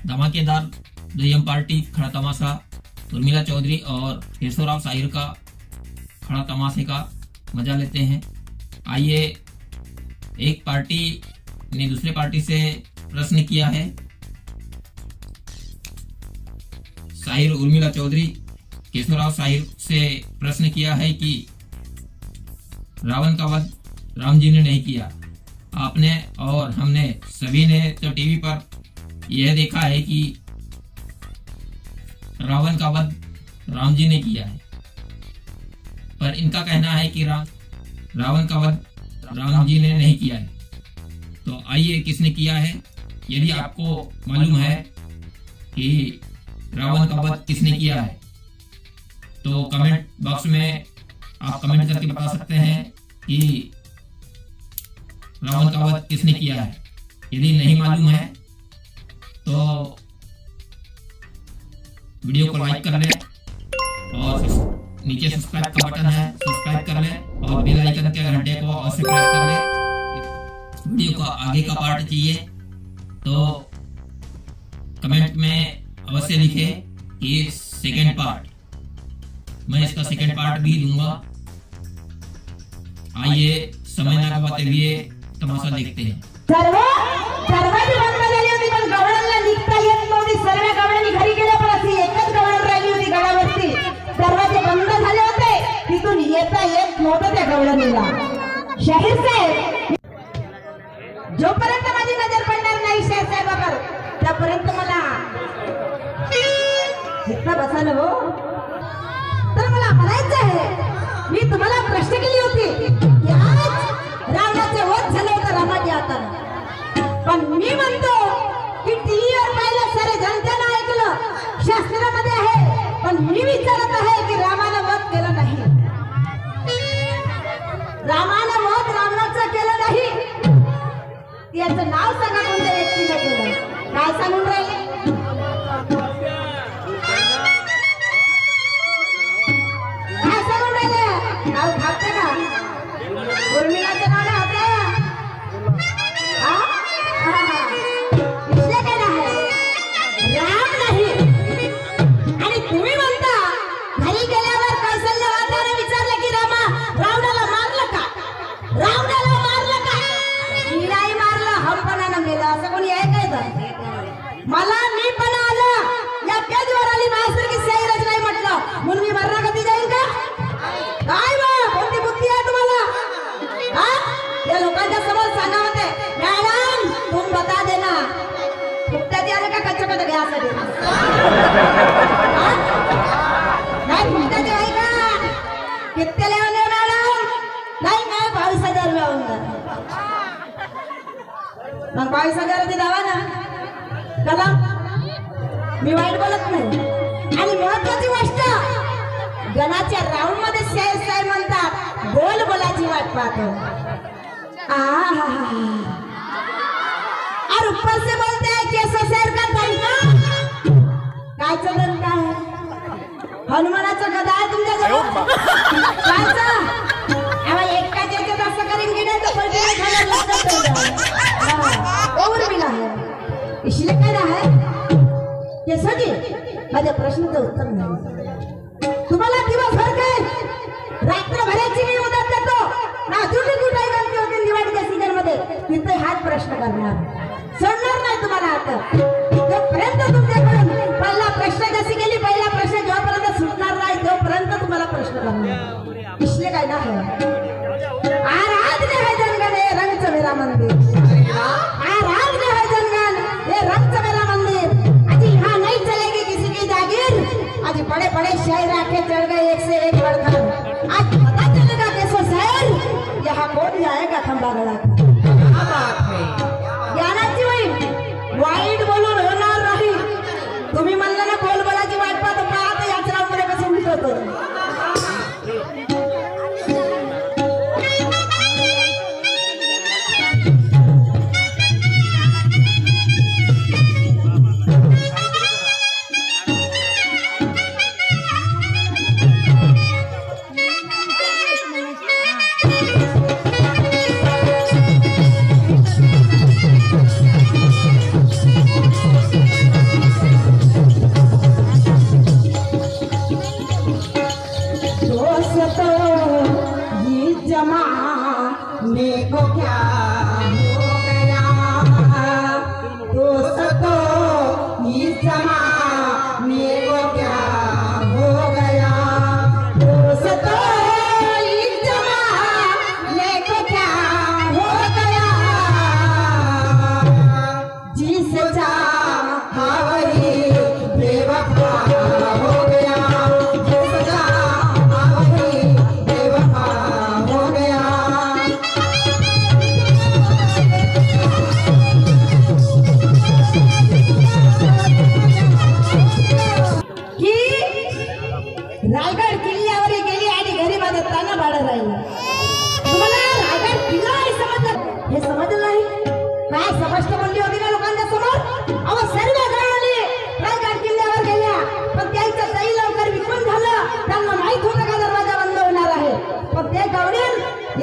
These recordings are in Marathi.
धमाकेदार दुय्यम पार्टी खड़ा तमाशा उर्मिला चौधरी और केशवराव साहिर का खड़ा तमाशे का मजा लेते हैं। आइए, एक पार्टी ने दूसरे पार्टी से प्रश्न किया है। साहिर उर्मिला चौधरी केशवराव साहिर से प्रश्न किया है कि रावण का वध राम जी ने नहीं किया। आपने और हमने सभी ने तो टीवी पर यह देखा है कि रावण का वध राम जी ने किया है, पर इनका कहना है कि रावण का वध राम जी ने नहीं किया है। तो आइए, किसने किया है? यदि आपको मालूम है कि रावण का वध किसने किया है तो कमेंट बॉक्स में आप कमेंट करके बता सकते हैं कि रावण का वध किसने किया है। यदि नहीं मालूम है तो वीडियो को लाइक कर लें और नीचे सब्सक्राइब का बटन है, सब्सक्राइब कर लें और बेल आइकन के घंटे को अवश्य प्रेस कर लें। वीडियो का आगे का पार्ट चाहिए तो कमेंट में अवश्य लिखें कि सेकंड पार्ट, मैं इसका सेकंड पार्ट भी दूंगा। आइए, समय न गवाते हुए तमाशा देखते हैं। सर्वांची बंद झाली होती, पण गवळणला निघता येत नव्हती। सर्व गवळणी घरी गेल्या, पण अशी एकच गवळण राहिली होती गडावरती। दरवाजे बंद झाले होते, तिथून येता येत नव्हतं त्या गवळणीला। शाहीर साहेब, जोपर्यंत माझी नजर पडणार नाही शाहीर साहेबावर, त्यापर्यंत मला इथं बसायला हो। तर मला म्हणायचं आहे, मी तुम्हाला प्रश्न केली होती की आज रावणाचे वध झाले होते रामाच्या हाताने, पण मी म्हणतो की टीव्हीवर पाहिलं, सारे जनतेनं ऐकलं, शास्त्रामध्ये आहे, पण मी विचारत आहे की रामानं वध केलं नाही। रामानं वध रावणाचं केलं नाही, याचं नाव सांगा कोणत्या व्यक्तीने केलं? काय सांगून राहिले? काय सांगून राहिले? नाव खाते का? उर्मिलाचं नाव नाही होतं? राम नाही। आणि तुम्ही म्हणता घरी गेल्यावर कौशल्यवादाने विचारलं की रावणाला मारलं का? रावणाला मारलं का? मी नाही मारलं, हमपणानं मेलं, असं कोणी आहे काय? तर मला मी पण आलं, या पेजवर आली माझ्यासारखी सैरच नाही म्हटलं म्हणून मी मरणार कधी जाईल का? काय कोणती बुद्धी आहे तुम्हाला? या लोकांच्या समोर सांगा होते, मॅडम तुम बता देना, फुकट्यात आलं का कच्चा पद घ्यासाठी? नाही फुकट्यात आहे का? किती लेवले मॅडम? नाही, मैं 22,000 में आऊंगा। मग 22,000 दावा ना कला, मी वाईट बोलत नाही। आणि महत्वाची गोष्ट, गणाच्या राऊंड मध्ये साहेब म्हणतात बोल बोलाची वाट पाहतो। और ऊपर से बोलते हैं केशव सर का दंका, काय दंका है? हनुमानाचा गदा आहे तुमच्याजवळ? कायचा? अरे एकटा ज्याचे असं करेन की नाही तर पलटी खायला लागतं। और मिला है, इसलिए कहना है केशव जी, माझ्या प्रश्नाचं उत्तर नाही। तुम्हाला दिवसभर काय रात्रभराची मी मुदत देतो ना, तुम्ही कुठे गर्दी होती दिवाळीच्या सीझन मध्ये, तिथे हाच प्रश्न करणार, सोडणार नाही तुम्हाला। आता जोपर्यंत तुमच्याकडून पहिला प्रश्न जशी गेली, पहिला प्रश्न जोपर्यंत सुटणार नाही तोपर्यंत तुम्हाला प्रश्न करणार। इसलिए काय ना है, आराधना है जनगण ये रंग च मेरा मंदिर, आराधना है जनगण ये रंग च मेरा मंदिर। आज यहाँ नहीं चलेगी किसी की जागीर, आज बड़े बड़े शायर आके चढ़ गए एक से एक बढ़कर। आज पता चलेगा कैसे शहर यहाँ कौन जाएगा खंबा गड़ा। ज्ञानाची वाईट बोलून होणार नाही। तुम्ही म्हणलं ना बोल बोलाची वाट पाहतो, पण आता याच रावमध्ये कसं उलटवतो? इस जमाने को क्या हो गया, दोस्तों इस जमाने को क्या हो गया, जिस चाहा वही बेवफा हो गया, जिस चाहा वही बेवफा हो गया। की रायगड किल्ल्यावर गेली आणि घरी माझं ताना भाडं राहिलं. तुम्हाला रायगड किल्ला आहे समजलं, हे समजलं नाही काय स्पष्ट बोलली होती ना लोकांच्या समोर. अहो सर्व गावाने रायगड किल्ल्यावर गेल्या, पण त्याचं काही लवकर विकून झालं. त्यांना माहित होतं का दरवाजा बंद होणार आहे, पण ते गवडीन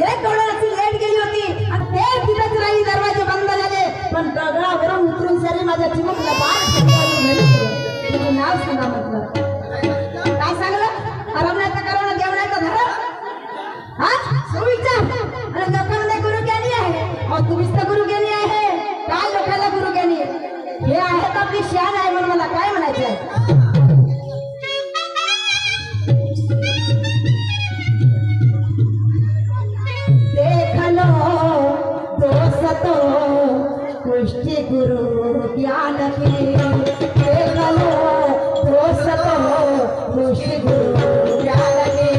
एक डोळ्याची लेट गेली होती आणि ते तिथेच राही दरवाजे बंद झाले. पण दगडावरून उतरून सरी माझ्या चिमुकला बाण तुझं नाव सांगा म्हटलं. काय सांगलं, करवण्याचं करवणं देवण्याचं धरण, हा सुविचार. आणि लोकांना गुरु ज्ञानी आहे. अहो तुम्हीच तर गुरु ज्ञानी आहे, काय लोकांना गुरु ज्ञानी हे आहेत आपली शान आहे म्हणून मला काय म्हणायचं आहे. देख लो दोस्तों कुष्ठी गुरु ज्ञान की, देख लो दोस्तों कुष्ठी गुरु ज्ञान की.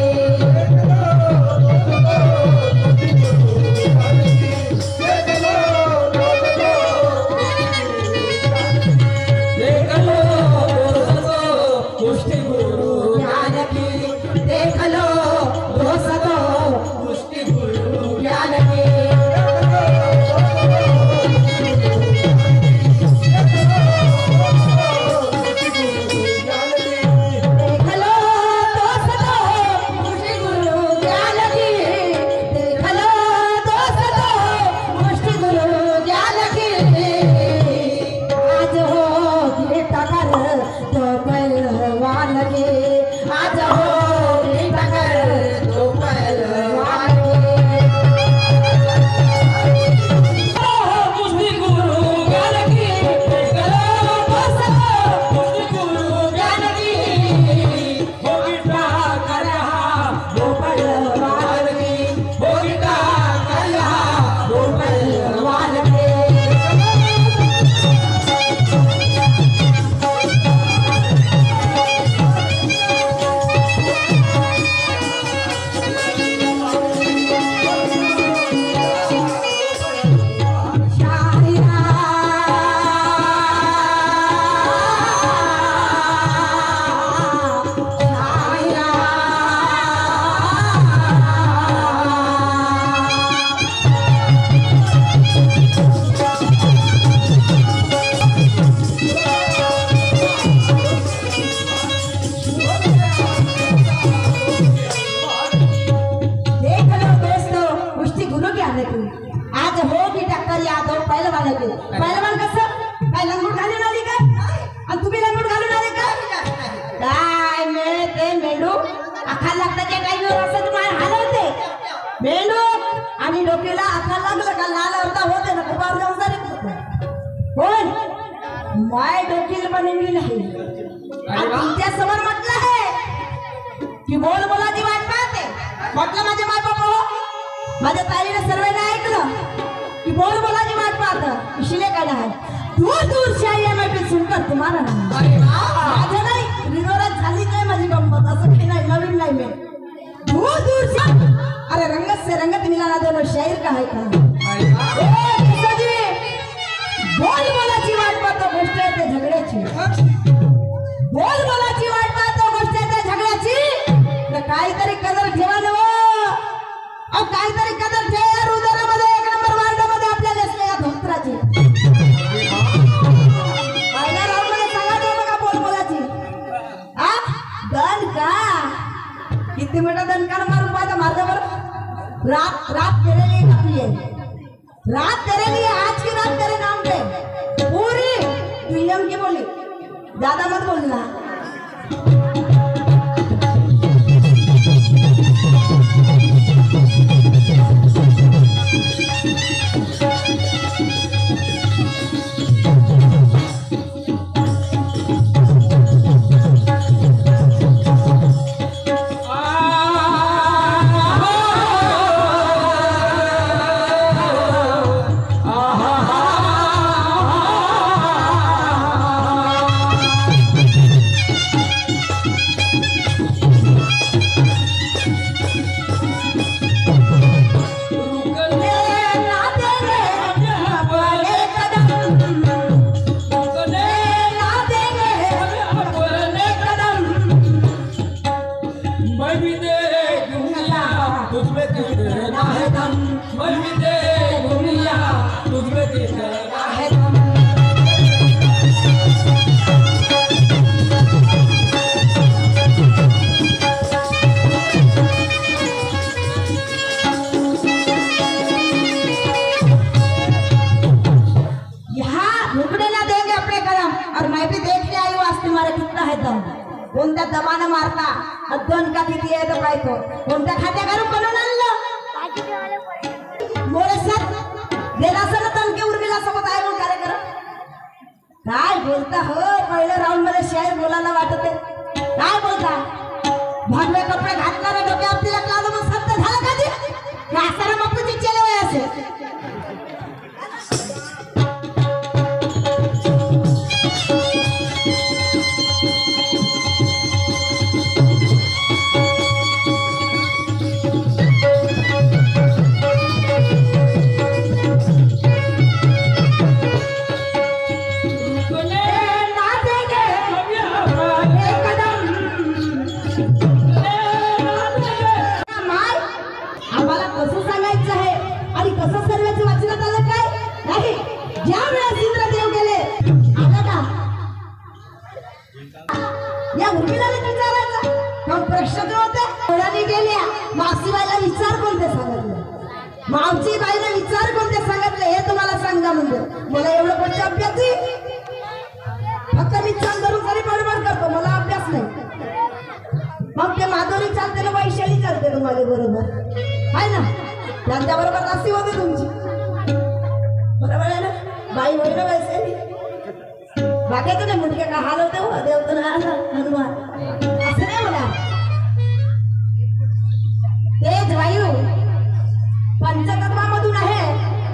देख लो दोस्तों कुष्ठी गुरु ज्ञान की. आज होगी टक्कर यादव पहलवान की. पहलवान कसं काय लंगूट घालून आली का, आणि तुम्ही लंगूट घालून आले का काय. मे ते मेंढू अखा लागताच्या टाईमवर असं तुम्हाला हलवते. मेंढू आणि डोक्याला अखा लागलं का लाल अर्धा होते ना, कुपावर जाऊन जाणे कोण माय डोकील बनवली नाही. तुमच्या समोर म्हटलं आहे की बोल बोलाची वाट पाहते. म्हटलं माझे माय बाप हो, माझ्या ताईने सर्वांना ऐकलं की बोल बोलाची वाट पाहत शिले काय आहे. दूर दूर से आई मैं भी सुनकर तुम्हारा नाम. माझं नाही रिनोरात झाली काय माझी गंमत, असं काही नाही नवीन नाही. मी दूर दूर से अरे रंगत से रंगत मिलाना दोनों शायर का है का. बोल बोलाची वाट पाहतो गोष्ट आहे ते झगड्याची. बोल बोलाची वाट पाहतो गोष्ट आहे त्या झगड्याची. काहीतरी कदर ठेवा न, काहीतरी कदर ठेवा. हृदयामध्ये 1 नंबर वार्डामध्ये आपल्याला असल्या या धोत्राची पहिल्या राऊंड मध्ये सांगा दे बघा बोल बोलाची. हा दन का किती मोठा दणकार मारून पाहिजे मारता बरं. रात रात तेरे लिए काफी है, रात तेरे लिए, आज की रात तेरे नाम पे पूरी. दुनिया की बोली ज्यादा मत बोलना. मैं भी देख के आई हूँ आज तुम्हारे कितना है दम, कोणत्या दमानं मारता, दोन का किती आहे तो काय तो, कोणत्या खात्या करून बनवून आणलं मोरे सर गेला असं तनके उर्मिला सोबत आहे मग कार्यक्रम काय बोलता हो, पहिल्या राऊंड मध्ये शायर बोलायला वाटते, काय बोलता भगवे कपडे घातणारे डोक्या आपल्याला लावलं मग सत्य झालं का ते काय सारा बापूची चेले वय असे या उर्मिलाने विचारायचं मग प्रश्न जो होते मुलाने गेल्या मावशीबाईला विचार कोणते सांगितले, मावशी बाईने विचार कोणते सांगितले हे तुम्हाला सांगा म्हणजे मला एवढं कोणते अभ्यास फक्त मी छान धरून तरी बडबड करतो, मला अभ्यास नाही. मग ते माधुरी चालते ना वैशाली चालते तुम्हाला बरोबर आहे ना, त्यांच्या बरोबर अशी होते तुमची बरोबर आहे ना, बाई होईल ना वैशाली बाकीचं नाही मुंडके का हाल होते हो देवतो ना हनुमान असं नाही मला तेज वायू पंचतत्वामधून आहे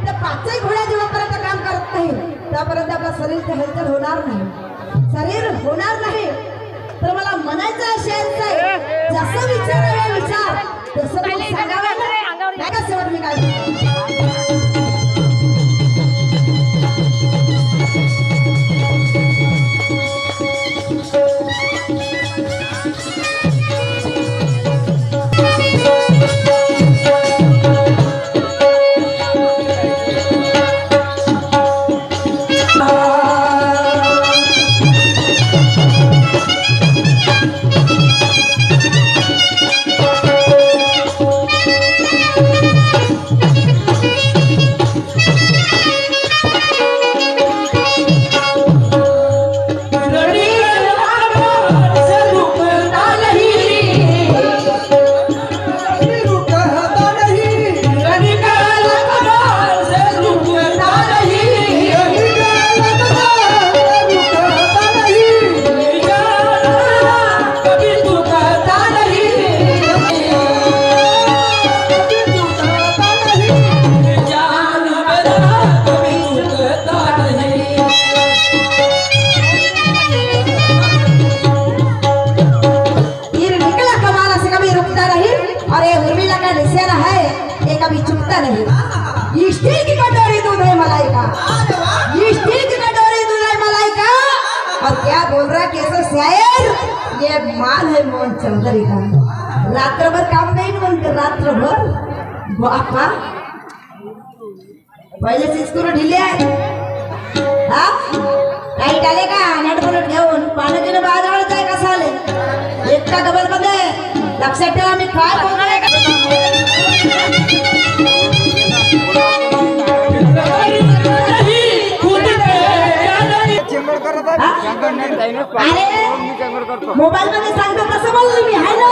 ते पाचही घोड्या जेव्हापर्यंत काम करत नाही त्यापर्यंत आपलं शरीर हलचल होणार नाही, शरीर होणार नाही. तर मला म्हणायचं आहे शेअरचं जसं विचार विचार तसं सांगावं नाही का शेवट मी काय ये माल है मोहन चौधरी का, रात्रभर काम नहीं म्हणते रात्रभर बापा पहिले सिस्कूर ढिले आहे हा काही टाले का नेटबोलट घेऊन पाण्याचे बाजारात आहे कसा आले एकटा डबल मध्ये लक्षात ठेवा मी काय बोलणार आहे मोबाईल मध्ये सांगतो तसं बोललो मी आहे ना,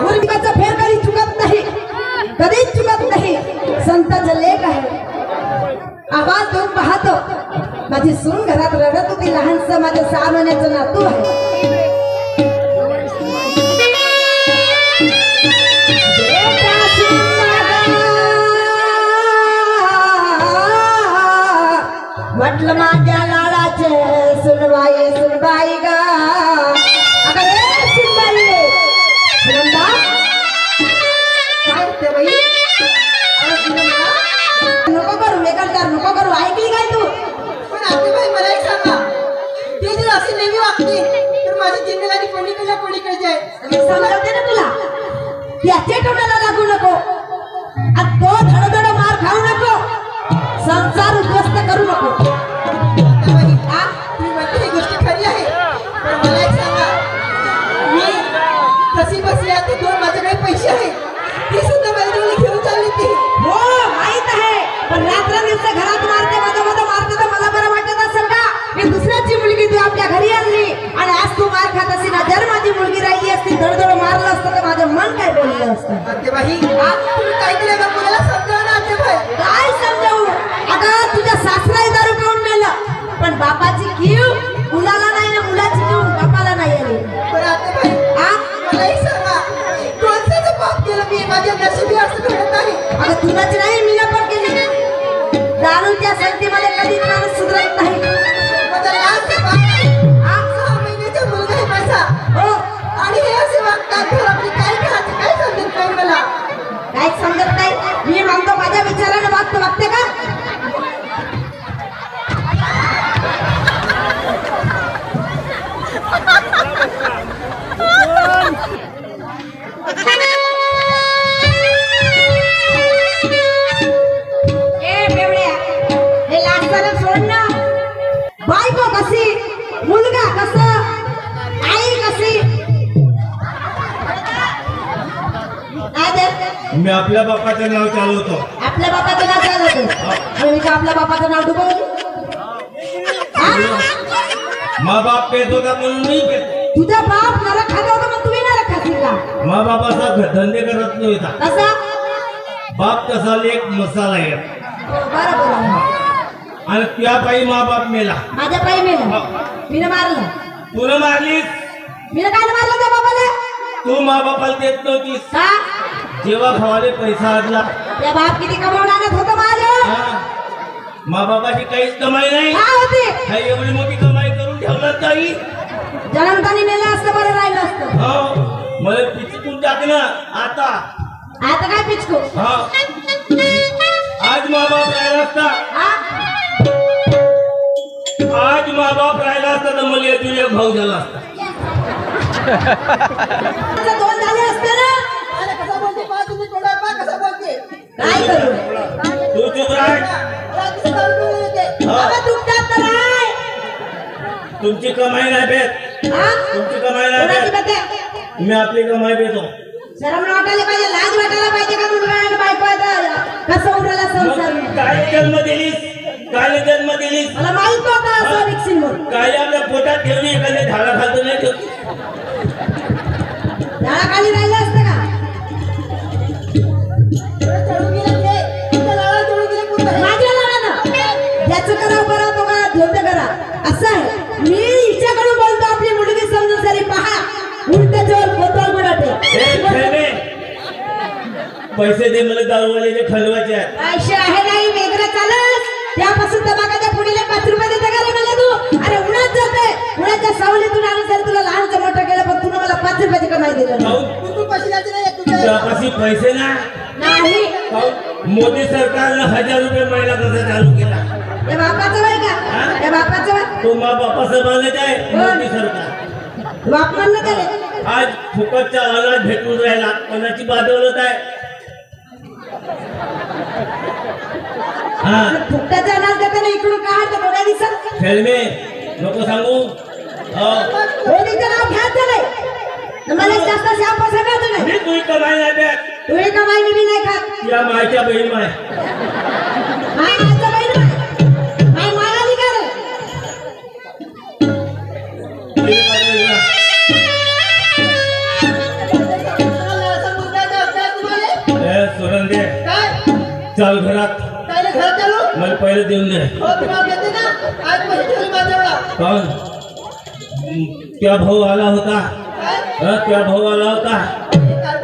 उर्मिकाचा फेर कधी चुकत नाही, कधीच चुकत नाही, संतांचा लेख आहे. आवाज देऊन पाहतो माझी सून घरात रडत होती, लहानसं माझं 6 महिन्याचं नातू आहे. म्हटलं माझ्या लाडाचे सुनबाई सुनबाई ग नको करू बेकार नको करू, ऐकली काय तू? पण आतेबाई मला एक सांगा, ते जर असे नेहमी वागते तर माझी जिंदगी कोणीकडे जाईल. मी सांगते ना तुला त्याचे तोंडाला लागू नको, तो धडधड मार खाऊ नको, संसार उद्ध्वस्त करू नको. तुम्ही म्हणते ही गोष्ट खरी आहे, पण मला एक सांगा, मी कशी बसली आहे, 2 माझ्याकडे पैसे आहेत, ते सुद्धा मला घेऊन चालले ते. हो माहित आहे, पण रात्र दिवस घरात मारते मध्ये मारते तर मला बरं वाटत असेल का? मी दुसऱ्याची मुलगी मुलगी तू आपल्या घरी आणली आणि आज तू मार खात असेल ना. जर माझी मुलगी राहिली असती धडधड मारलं असतं तर माझं मन काय बोललं असतं. आत्याबाई तुम्ही काय केलं का मुलाला समजावं ना आत्याबाई. काय समजावू. अगं तुझ्या सासराही दारू पिऊन मेलं पण बापाची कीव मुलाला नाही ना मुलाची कीव बापाला नाही आली. पण आत्याबाई मलाही सांगा कोणत्याचं पाप केलं मी. माझ्या नशिबी असं घडत नाही. अगं तुलाच नाही मीना पण केली. दारूच्या संगतीमध्ये कधीच माणूस सुधरत नाही. माझा लहानसा बाप आहे. 6 महिन्याचा मुलगा आहे माझा. हो आणि हे असे वागतात घरामध्ये काय करायचं काय समजत नाही मला. काहीच समजत नाही. मी म्हणतो माझ्या विचारानं वागते का. बायको कशी मुलगा कसं आई कशी. मी आपल्या बापाचं नाव चालवतो. आपल्या बापाचं नाव चालवतो आणि मी का आपल्या बापाचं नाव डुबवलं. मा बाप पेत होता म्हणून मी पेतो. तुझा बाप नरक खाता होता मग तुम्ही नरक खातील का. मा बापाचा धंदे करत नव्हता. कसा बाप तसा एक मसाला आहे. बरोबर. आणि त्या पायी मा बाप मेला. माझ्या पायी मेला. मी मारलं. तुला मारलीस. मी काय मारलं त्या बाबाला. तू मा बापाला देत नव्हतीस. का जेव्हा भावाले पैसा आणला त्या बाप किती कमवणार होतं माझं. मा बापाची काहीच कमाई नाही. काय होते काही एवढी मोठी कमाई करून ठेवलं नाही. जन्मतानी मेलं असतं बरं राहिलं असतं. हो मला पिचकून टाक ना आता. आता काय पिचको. हा आज मा बाप राहिला असता. आज मा बाप राहिला असता तर मला तुझे भाऊ झाला असता. दोन झाले असते ना. कसा बोलते पहा तुम्ही थोडा पहा कसा बोलते. काय करू. तू चुप राह. रात्री दारू पिऊन येते. बाबा तुमच्यात तर आहे. तुमची कमाई नाही भेट. तुमची कमाई नाही कोणाची भेट. बघते. मी आपली कमाई भेटतो. शरम वाटायला पाहिजे लाज वाटायला पाहिजे का मुलगा आणि बायको कसं उठला संसार. काय जन्म दिलीस. काय जन्म दिलीस. मला माहित नव्हतं असं रिक्सिन म्हणून. काय आपल्या पोटात ठेवली एखाद्या झाडा खालून नाही ठेवली. झाडाखाली राहिलं असतं का. चढून गेले ते. तुमच्या लाळा चढून गेले पूर्ण. माझ्या लहान ज्याचं करा बरं तो करा ठेवते करा असं आहे. मी हिच्याकडून बोलतो आपली मुलगी समजून सारी पहा. उलट जोर बोतल बुडाटे. पैसे दे मला दारूवाल्याचे खंडवाचे आहेत. पैसे आहे नाही वेगळं चालस. त्यापासून तबाखाच्या पुढीले 5 रुपये देते का रे मला तू. अरे उन्हात जाते उन्हाच्या सावलीतून आणून जर तुला लहानचं मोठं केलं पण तुला मला 5 रुपयाची कमाई दिलं तू पैसे द्यायचे नाही तुझ्या. त्यापाशी पैसे ना नाही. मोदी सरकारनं 1000 रुपये महिना कसा चालू केला. त्या बापाचं वय का. त्या बापाचं वय तो मा बापाचं मानत आहे मोदी सरकार. बाप म्हणलं त्याला. आज फुकटचा अनाज भेटून राहिला. कोणाची बादवलत आहे. हा फुकटाचा अनाज देताना इकडून काय तर थोड्या दिवसात खेळमे नको सांगू. मोदीचं नाव घ्यायचं नाही. मला जास्त शाप सगळ्याचं नाही. मी तुझी कमाई नाही भेट. तुझी कमाई मी नाही खात. या मायच्या बहीण माय. माझ्या बहीण माय मागाली का रे. सोडून दे. काय चल घरात. काय रे घरात चालू. मला पहिले देऊन दे. हो तुम्हाला देते ना. आज पैसे ठेवले माझ्यावर. पण त्या भाऊ आला होता. काय त्या भाऊ आला होता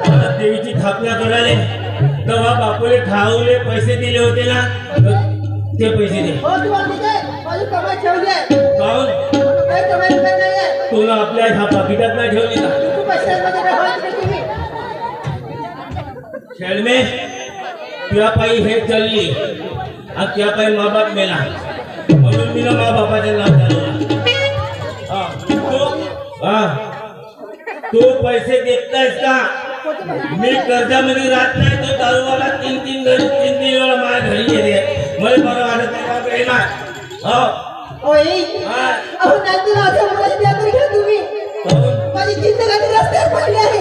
मला देवीची स्थापना करायला. तेव्हा बापूले खाऊले पैसे दिले होते ना ते पैसे दे. हो तुम्हाला देते. माझी कमाई ठेवली आहे. काऊन काही कमाई नाही आहे. तुला आपल्या ह्या पाकिटात नाही ठेवली का. तू पैशांमध्ये काय होत तुम्ही. खेळमे त्या पायी हे चालली आणि त्या पायी मा बाप मेला म्हणून मी ना मा बापाचं नाव चालवलं. तू पैसे देत नाहीस का. मी कर्जामध्ये राहत नाही. तो दारूवाला 3 वेळा माझ्या घरी येते. मला बरं वाटत नाही का अहो नाही तुला असं बोलायचं द्या तरी घ्या तुम्ही. माझी जिंदगी रस्त्यावर पडली आहे.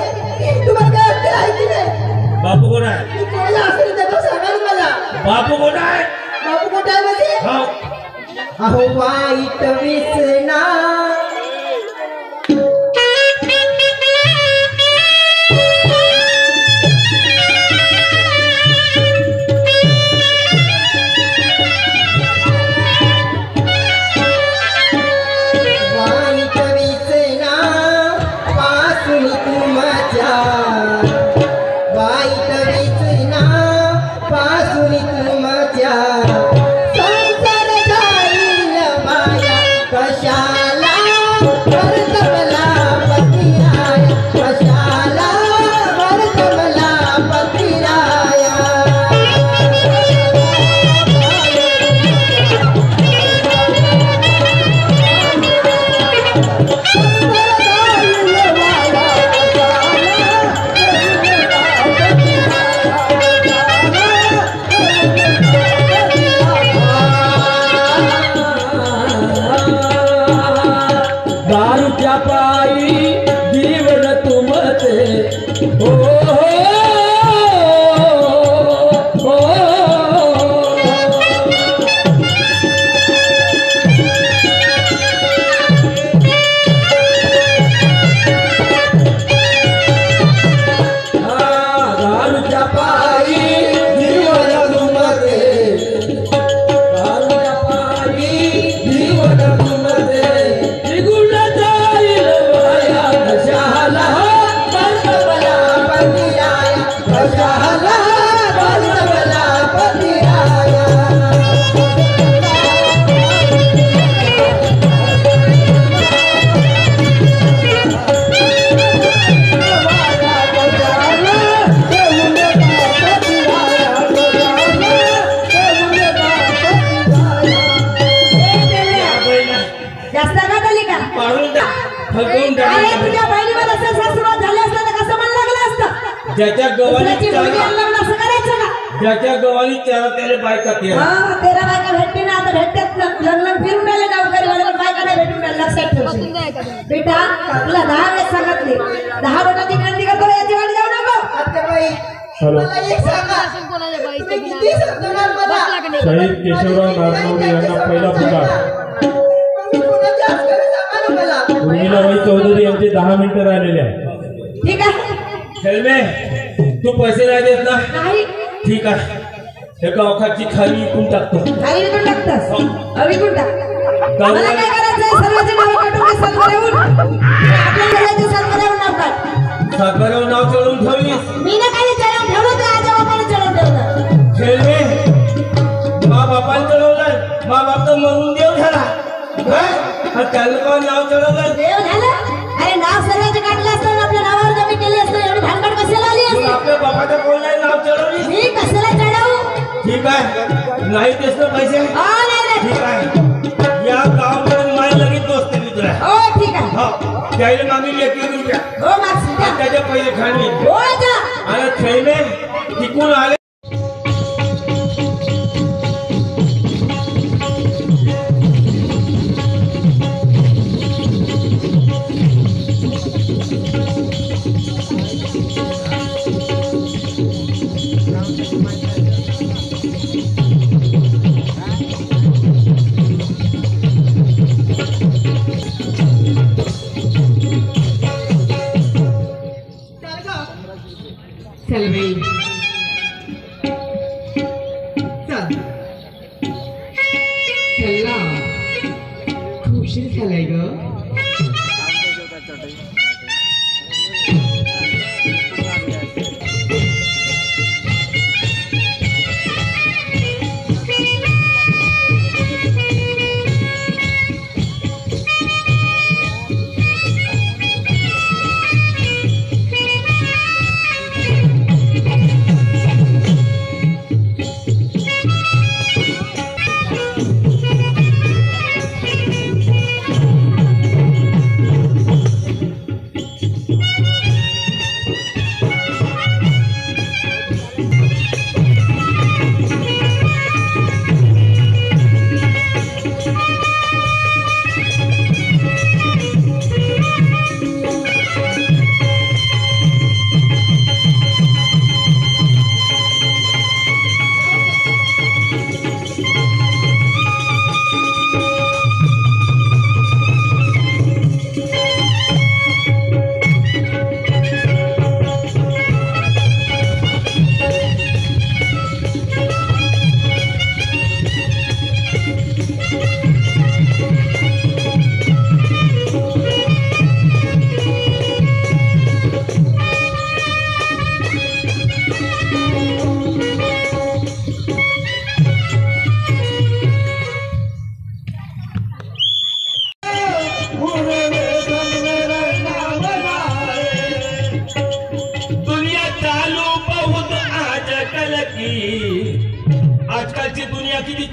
तुम्हाला काय वाटतं आहे की नाही. बापू कोण आहे. मी कोणाला असं देतो सांगा ना मला. बापू कोण आहे. बापू कुठे आहे म्हणजे. हो अहो वाईट व्यसना ज्याच्या गव्हाणी त्याला त्याला बायका केला तेरा बायका भेटते ना आता भेटतात ना लग्न फिरून राहिले नोकरी वाले बायका नाही भेटून राहिले लक्षात ठेव बेटा तुला 10 वेळेस सांगितले 10 बोटाची क्रांती करतो याची वाट जाऊ नको आत्याबाई मला एक सांगा तुम्ही किती समजणार मला शहीद केशवराव नारनवरे यांना पहिला पुकार कोणाच्या आसपास सांगा ना मला उर्मिलाबाई चौधरी यांचे 10 मिनिटं राहिलेले आहे ठीक आहे खेळमे तू पैसे नाही देत ना नाही ठीक आहे एका अवकाशची खाली विकून टाकतो खाली विकून टाकतस विकून टाक मला काय करायचंय सर्वांचे नाव काढून ते सरभरावून आपल्या घराचे सरभरावून नाव काढ साखरेवर नाव चढवून ठेवलीस मी ना काही चढवून ठेवलं तर आज बापाने चढवून ठेवलं खेळमे मा बापाने चढवलं मा बाप तर मरून देव झाला त्याला का नाव चढवलं देव झालं अरे नाव सर्वांचे काढलं असतं आपल्या नावावर जमी केली असतं एवढी भानगड कशाला आली असती आपल्या बापाच्या कोणाला नाव चढवली मी कशाला चढवू ठीक आहे नाही तेच ना पैसे नाही ठीक आहे या गावामध्ये माय लगेच दोस्ती मित्र आहे हो ठीक आहे हो त्याला मागील 1 रुपया हो मागसी द्या त्याचे पैसे खाली हो जा आणि खेळणे टिकून आले चल बाई चल चला खूप उशीर झालाय ग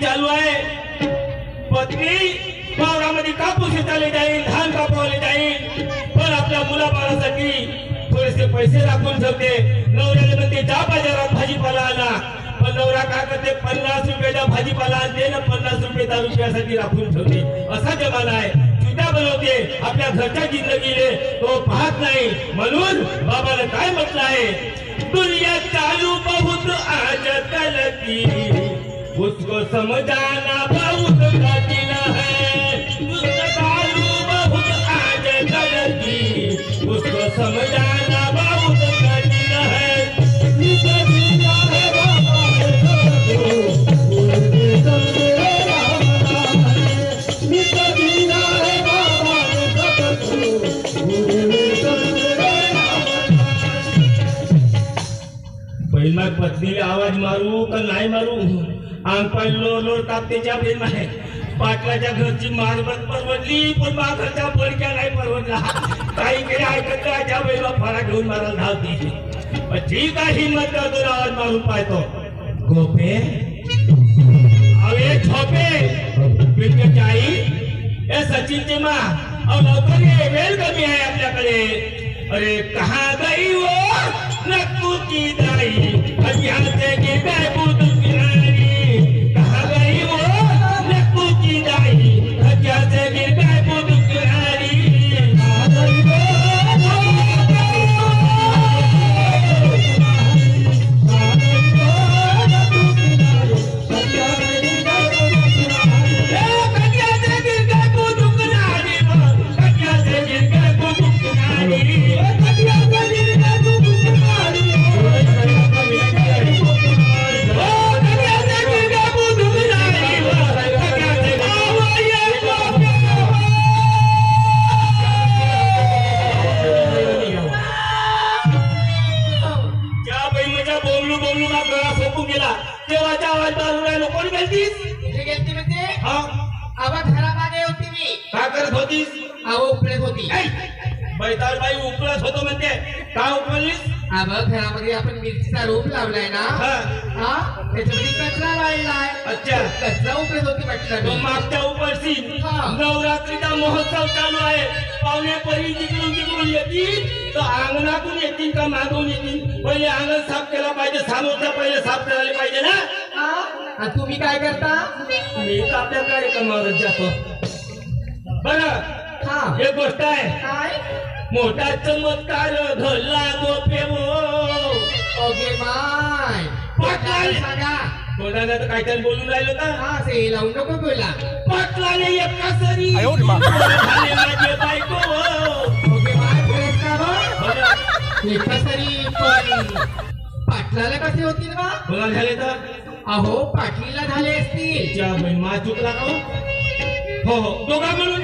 चालू आहे. पत्नी वावरामध्ये कापूस चालले जाईल, धान कापवले जाईल, पण आपल्या मुलाबाळासाठी थोडेसे पैसे राखून ठेवते. नवऱ्याला म्हणते जा बाजारात भाजीपाला आणा, पण नवरा काय करते 50 रुपयाचा भाजीपाला आणते ना 50 रुपये दारू रुपयासाठी राखून ठेवते. असा जमाना आहे. चुट्या बनवते आपल्या घरच्या जिंदगीले, तो पाहत नाही. म्हणून बाबाने काय म्हटलं आहे, दुनिया चालू बहुत आज कल की, उसको समझाना बहुत कठिन है. दुनिया चालू बहुत आज कल की, उसको समझाना बहुत कठिन है. पहिला पत्नीला आवाज मारू का नाही मारू, अंगपाय लोर तापतेच्या प्रेम आहे. पाटलाच्या घरची मारबत परवडली, पण घरच्या बडक्या नाही परवडला. काही काही ऐकत त्या वेळेला फळा घेऊन मारायला धावते. ठीक आहे, हिंमत करतो, आवाज मारून पाहतो. गोपे अवे झोपे पिंपळ्याची आई, ए सचिनची मा, और लवकर ये, वेळ कमी आहे आपल्याकडे. अरे कहा गई वो नक्कू की दाई, यहाँ से गिर गए बुद्ध किनारी. कहा गई वो नक्कू की दाई, यहाँ से गिर गए बुद्ध किनारी. बाई उपळत होतो म्हणते, काय उपळलीस? घरामध्ये आपण मिरचीचा रोप लावलाय ना, त्याच्यामध्ये कचरा वाढलाय. अच्छा, कचरा उपळत होती म्हटलं. मागच्या उपळशी नवरात्रीचा महोत्सव चालू आहे. पाहुणे परी जिकडून तिकडून येतील, तर अंगणातून येतील का मागून येतील? पहिले अंगण साफ केला पाहिजे, सामोरचा पहिले साफ करायला पाहिजे ना. तुम्ही काय करता? मी तर आपल्या कार्यक्रमावरच जातो. बरं, एक गोष्ट आहे, काय मोठा चमत्कार घडला गोपे ओके माय सांगा. कोणाला तर काहीतरी बोलून राहिलो का? से लावून नको बोला. पाटलाने एका सरी झाले माझे बायको. ओके माय एका सरी, पण पाटलाला कसे होतील बा? कोणाला झाले तर? अहो पाटलीला झाले असतील. मा चुकला का? हो हो, दोघा म्हणून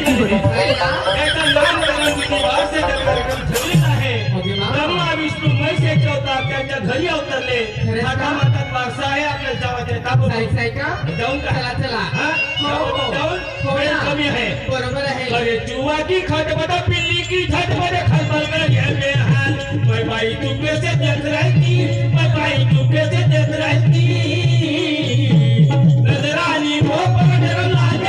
ब्रह्मा विष्णू महेश अवतार त्यांच्या घरी अवतरले. मातात वारसा आहे आपल्या जावाच्या. जाऊन का? चला वेळ कमी आहे. बरोबर आहे. अरे चुवा की खटपटा पिल्ली की झटपट खलबल कर घे हाल. बाई तू कैसे देख रहती, बाई तू कैसे देख रहती. नजरानी वो पर लागे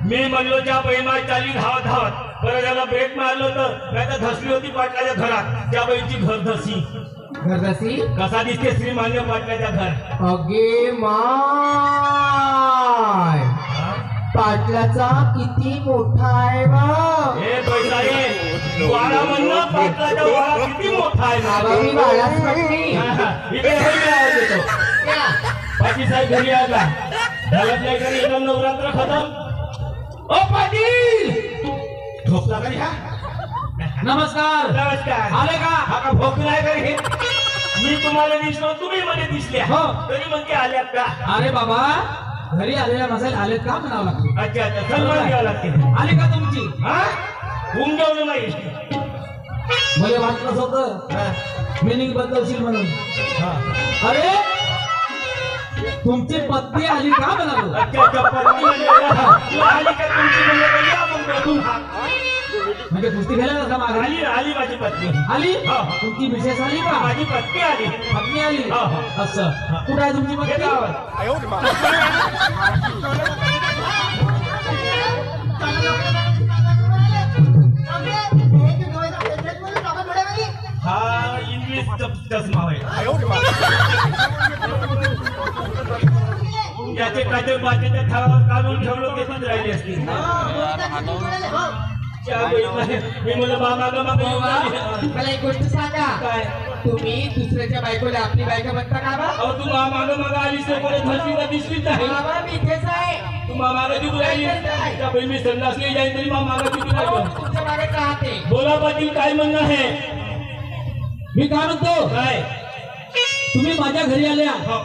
मी म्हणलो ज्या बहिमाई चाली धावत धावत बरं त्याला ब्रेक मारलो तर नाही तर धसली होती पाटलाच्या घरात. त्या बाईची घरधसी कसा दिसते श्रीमान्य पाटलाच्या घर. अगे माय पाटलाचा किती मोठा आहे वा हे बैसाळे वाडा म्हणणं पाटलाचा वाडा किती मोठा आहे बाबा मी बाळाच म्हटली इकडे आवाज येतो पाटील साहेब घरी आला घरातल्या घरी एकदम नवरात्र खतम ओ पाटील झोपला का ह्या नमस्कार नमस्कार आले का हा का भोकलाय का हे मी तुम्हाला दिसलो तुम्ही मध्ये दिसले हो. तरी मग ते आल्यात का अरे बाबा घरी आलेल्या नसेल आलेत का म्हणावं लागतं अच्छा अच्छा सन्मान द्यावं लागते आली का तुमची हा उमजवलं नाही मला वाटलंच होतं मिनिंग बदलशील म्हणून अरे तुमची पत्नी आली का म्हणालो अच्छा अच्छा पत्नी म्हणजे आली का तुमची म्हणजे या मग बघून हा. म्हणजे कुस्ती खेळायला का मागे आली आली माझी पत्नी आली हो, हो. तुमची मिसेस आली का माझी पत्नी आली पत्नी आली हो, हो. असं कुठं आहे तुमची हे पत्नी गावात. हा इंग्लिश चष्मा आहे याचे काटे बाजेच्या थाळावर काढून ठेवलं ते पण राहिले असतील मी म्हणलं बाबा मला एक गोष्ट सांगा काय तुम्ही दुसऱ्याच्या बायकोला आपली बायको म्हणता का बा अहो तू माग आलीस तर परत हसली का दिसलीच नाही बाबा मी इथेच आहे तू माग तिथून राहिली त्या बहीण मी संडासली जाईन तरी माग तिथून हो, राहिलो तुमच्या मागे राहते बोला पाटील काय म्हणणं आहे मी काय म्हणतो काय तुम्ही माझ्या घरी आल्या हो,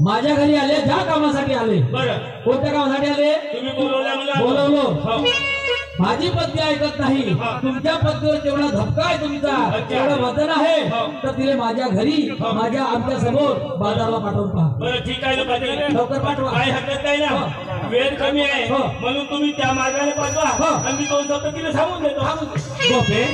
माझ्या घरी आले ज्या कामासाठी आले बरं कोणत्या कामासाठी आले तुम्ही बोलवल्या मला बोलवलं. हो. माझी पत्नी ऐकत नाही हा. तुमच्या पत्नीवर तेवढा धक्का आहे तुमचा अच्छा. तेवढं वजन आहे हा. तर तिने माझ्या घरी हा. माझ्या आमच्या समोर बाजारला पाठवून पहा बरं ठीक आहे ना पाटील लवकर पाठवा. काय हरकत नाही ना वेळ कमी आहे हो. म्हणून तुम्ही त्या मार्गाने पाठवा हो. आणि मी 2 शब्द तिला सांगून देतो गोपे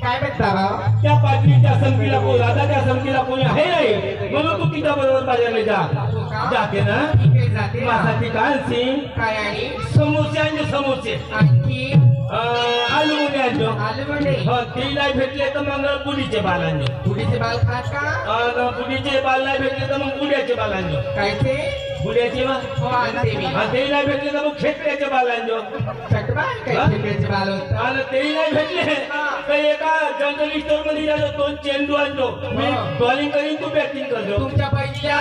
काय म्हणता बा त्या पाटलीच्या संगतीला कोण राधाच्या संगतीला कोणी आहे नाही म्हणून तू तिच्या बरोबर बाजारला जा जाते ना ठीक आहे जाते ना. माझ्यासाठी काय आणशील काय आणि समोसे आणि समोसे आणखी आलू मुली आणतो आले म्हणजे हो ते नाही भेटले तर मग पुडीचे बाल आणतो पुढीचे बाल खात का पुडीचे बाल नाही भेटले तर मग पुड्याचे बाल आणतो काय ते पुड्याचे बाल हो आणते मी ते नाही भेटले तर मग खेकड्याचे बाल आणतो चटबाल काय खेकड्याचे बाल होत आणि तेही नाही भेटले तर एका जनरल स्टोर मध्ये गेलो 2 चेंडू आणतो मी बॉलिंग करीन तू बॅटिंग करतो तुमच्या पहिल्या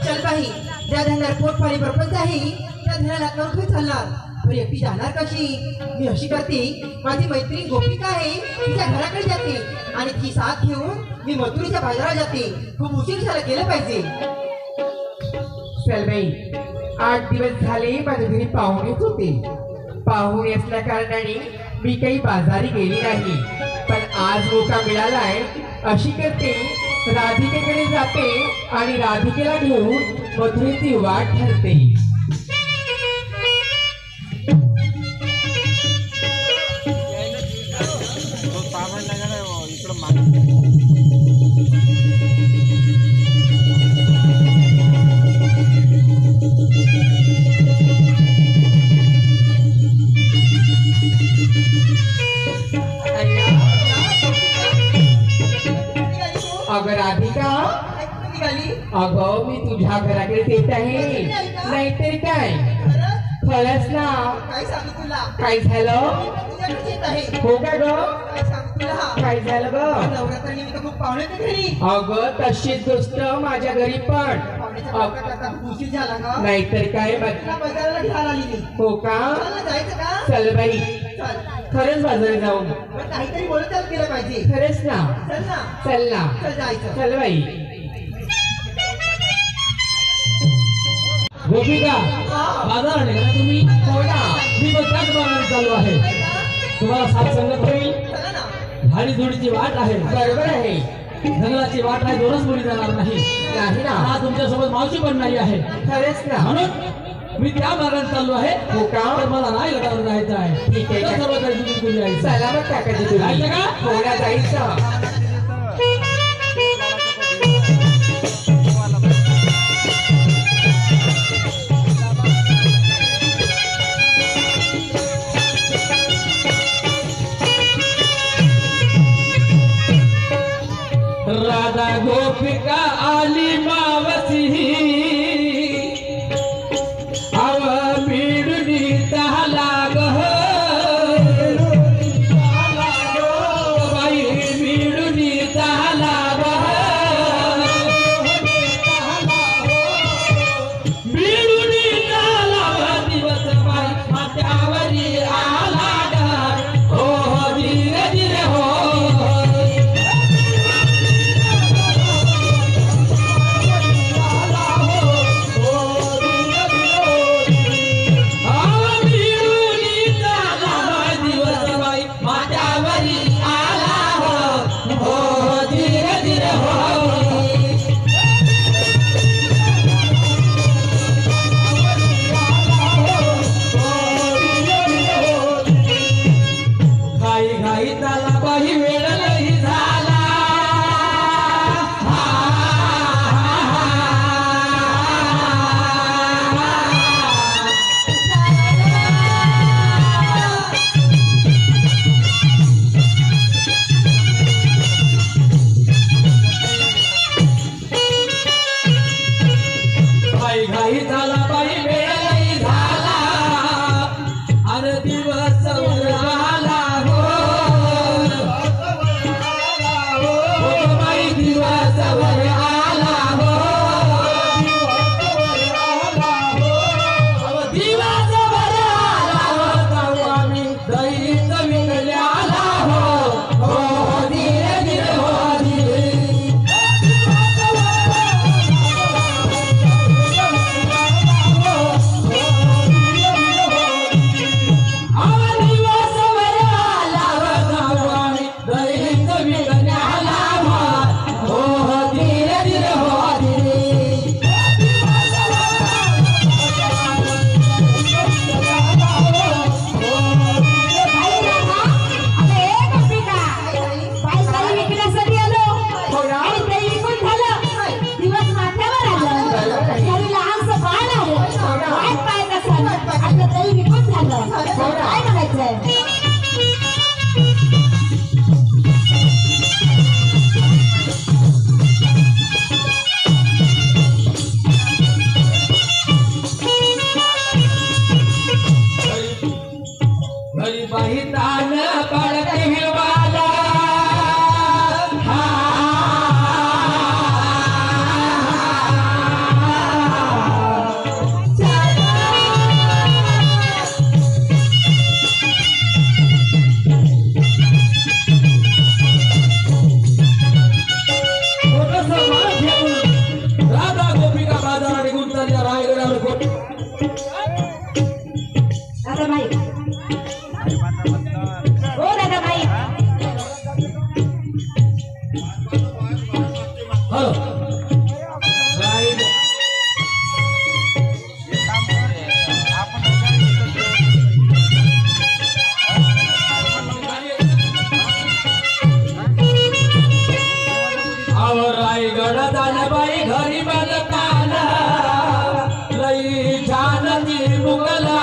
चल बाई ज्या धंद्यात पोट पाणी बरोबर जाईल त्या धंद्याला नोकरी चालणार पण एकटी जाणार कशी मी अशी करते माझी मैत्रीण गोपिका आहे तिच्या घराकडे जाते आणि ती साथ घेऊन मी मथुरीच्या बाजारात जाते खूप उशीर झाला गेलं पाहिजे चल बाई 8 दिवस झाले माझ्या घरी पाहुणेच होते पाहुणे असल्या कारणाने मी काही बाजारी गेली नाही पण आज मोका मिळालाय अशी करते राधिकेकडे जाते आणि राधिकेला घेऊन मथुरेची वाट ठरते अगं राधिका अगं मी तुझ्या घराकडे येत आहे नाहीतरी काय खरंच ना काय सांगू तुला काय झालं तुझ्याकडे येत आहे हो का ग काय सांगू तुला काय झालं ग नवरात्रानिमित्त खूप पाहुणे येतात घरी अगं तशीच गोष्ट माझ्या घरी पण पाहुण्याच्या बायका करतात. उशीर झाला का नाहीतर काय तुला बाजाराला घ्यायला आली मी हो का चल ना, जायचं का चल बाई चल खरंच बाजारी जाऊन पण काहीतरी बोलत चालत गेलं पाहिजे खरंच ना चल ना चल ना चल जायचं चल बाई गोपिका बाजार आहे का तुम्ही हो ना मी पण त्याच बाजारात चालू आहे तुम्हाला साथ संगत होईल चला ना झाडी जोडीची वाट आहे बरोबर आहे जंगलाची वाट आहे दोनच मुली जाणार नाही नाही ना हा तुमच्यासोबत मावशी पण नाही आहे खरंच ना म्हणून मी त्या मार्गाने चाललो आहे हो का? तर मला नाही गटावर जायचं आहे ठीक आहे. तर सर्व काही तुम्ही कुठे जायचं चला मग काकाजी तुम्ही जायचं का? हो ना जायचं राधा गोपिका आली मावसी हॅलो राईट रायगड दानबाई घरी बांधताना लई जानती मुगला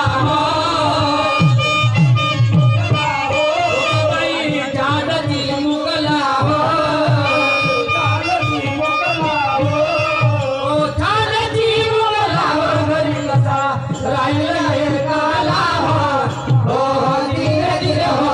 बाई जानती मुगला जानती मुगला घरी कसा राहिला काला हो धीरे धीरे हो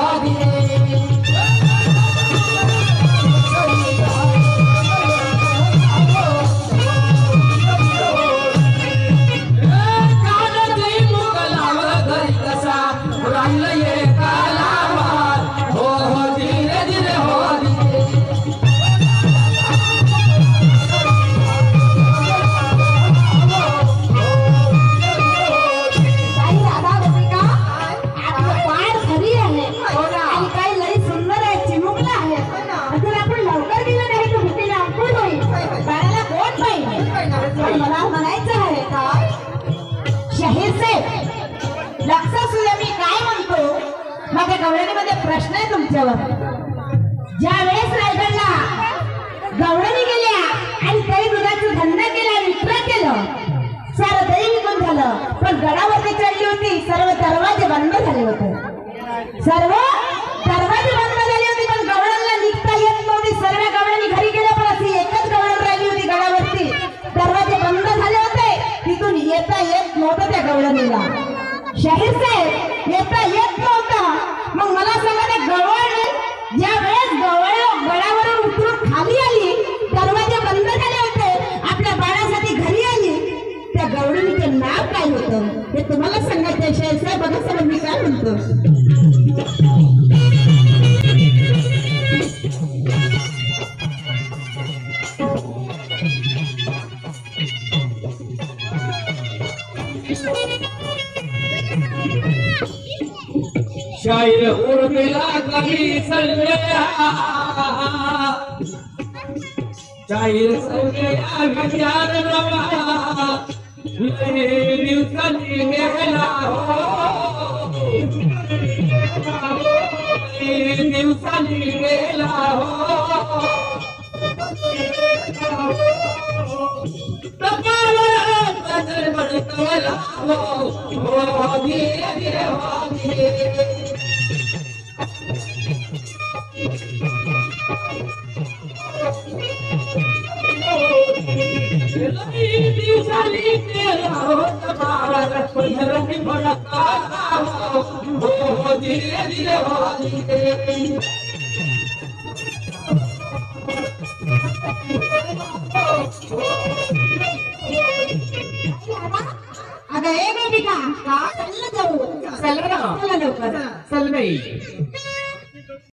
गवळणीमध्ये प्रश्न आहे तुमच्यावर. ज्या वेळेस रायगडला गवळणी गेल्या आणि काही दुधाचं धंदा केला विक्री केलं सारं दही विकून झालं पण गडावरती चढली होती सर्व दरवाजे बंद झाले होते. सर्व दरवाजे बंद झाले होते पण गवळणला निघता येत नव्हती. सर्व गवळणी घरी गेल्या पण अशी एकच गवळण राहिली होती गडावरती. दरवाजे बंद झाले होते तिथून येता येत नव्हतं त्या गवळणीला. शाहीर साहेब येता येत नव्हता. मग मला सांगा त्या गवळणी ज्या वेळेस गडावरून उतरून खाली आली दरवाजे बंद झाले होते आपल्या बाळासाठी घरी आली त्या गवळणीचं नाव काय होतं हे तुम्हाला सांगायचं शाहीर साहेब. बघा सर मी काय म्हणतो. शायर उर्मिला कवी सल्लया शायर सल्लया विचार रवा लई दिवसांनी गेला हो लई दिवसांनी गेला हो बदल बदला हो धीरे धीरे हो धीरे दिवसांनी गेला हो तमारा पंधरानी भडका हो धीरे धीरे हो धीरे अगं एक गोपिका का जाऊ चल लवकर चल बाई.